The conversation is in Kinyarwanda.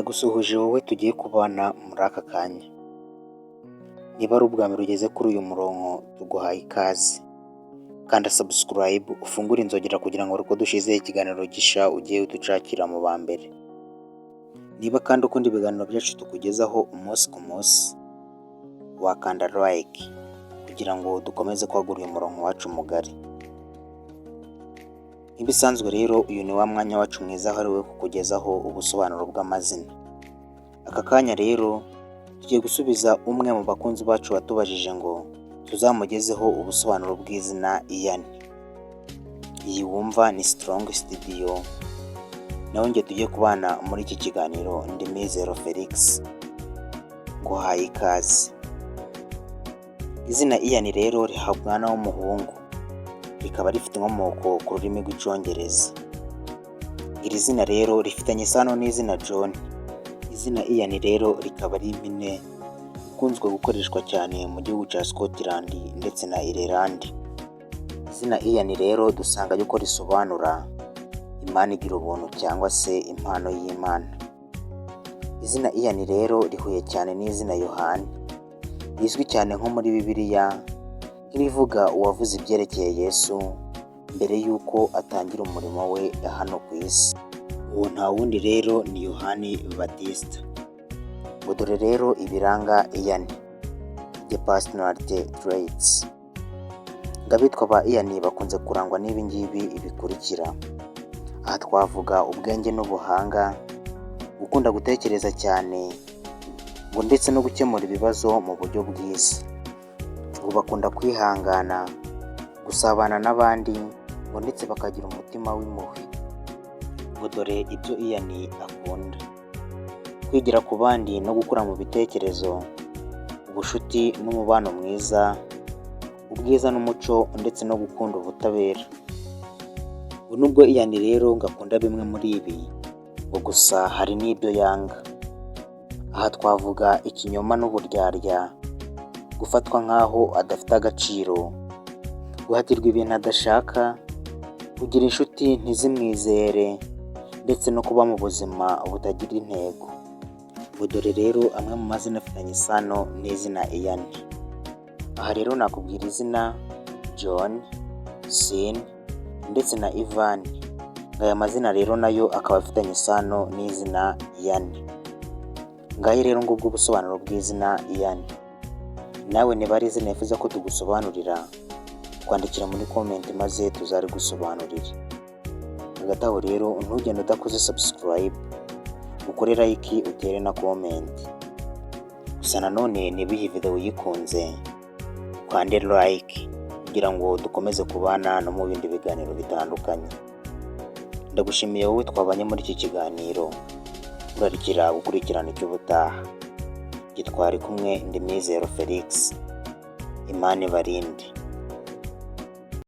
Ndagusuhuje wowe tugiye kubana muri aka kanya. Niba ari ubwa mbere ugeze kuri uyu murongo tuguhaye ikaze. Kanda subscribe ufungure inzogera kugira ngo uko dushizeho ikiganiro gisha ugiye uducakira mu ba mbere. Niba kandi ukunda ibiganiro byacu tukugezaho umunsi ku munsi, wakanda like kugira ngo dukomeze kwagura uyu murongo wacu mugari. Nk'ibisanzwe rero uyu ni wa mwanya wacu mwiza wahariwe kukugezaho ubusobanuro bw'amazina. Aka kanya rero tugiye gusubiza umwe mu bakunzi bacu watubajije ngo tuzamugezeho ubusobanuro bw'izina Ian. Iyi wumva ni Strong Studio, nawe nge tugiye kubana muri iki kiganiro ndi Mizero Felix. Nguhaye ikaze. Izina Ian rero rihabwa umwana w'umuhungu, rikaba rifite inkomoko ku rurimi rw'icyongereza. Iri zina rero rifitanye isano n'izina John. Izina Ian rero rikaba ari impine ikunzwe gukoreshwa cyane mu gihugu cya Scotland ndetse na Ireland. Izina Ian rero dusanga yuko risobanura Imana igira ubuntu cyangwa se impano y'Imana. Izina Ian rero rihuye cyane n'izina Yohani, rizwi cyane nko muri Bibiliya nk'irivuga uwavuze ibyerekeye Yesu mbere y'uko atangira umurimo we hano ku isi. Uwo nta wundi rero ni Yohani Batista. Ngo dore rero ibiranga Ian, the personality traits. Abitwa ba Ian bakunze kurangwa n'ibi ngibi bikurikira. Aha twavuga ubwenge n'ubuhanga, gukunda gutekereza cyane, ngo ndetse no gukemura ibibazo mu buryo bwiza. Ngo bakunda kwihangana, gusabana n'abandi, ngo ndetse bakagira umutima w'impuhwe. Ngo dore ibyo Ian akunda: kwigira ku bandi no gukura mu bitekerezo, ubushuti n'umubano mwiza, ubwiza n'umuco ndetse no gukunda ubutabera. Ngo nubwo Ian rero ngakunda bimwe muri ibi, ngo gusa hari n'ibyo yanga. Aha twavuga ikinyoma n'uburyarya, gufatwa nk'aho adafite agaciro, guhatirwa ibintu adashaka, kugira inshuti ntizimwizere, ndetse no kuba mu buzima butagira intego. Ngo dore rero amwe mu mazina afitanye isano n'izina Ian. Aha rero nakubwira izina John, Sean ndetse na Ivan. Aya mazina rero nayo akaba afitanye isano n'izina Ian. Ngaho rero ngubwo ubusobanuro bw'izina Ian. Nawe niba ari izina wifuza ko tugusobanurira, twandikira muri comment maze tuzarigusobanurira. Hagati aho rero ntugende udakoze subscribe, ukore like, utere na comment. Gusa nanone niba iyi video uyikunze, ukande like kugira ngo dukomeze kubana no mu bindi biganiro bitandukanye. Ndagushimiye wowe twabanye muri iki kiganiro, urarikira gukurikirana icy'ubutaha. Twari kumwe ndi Mizero Felix. Imana ibarinde.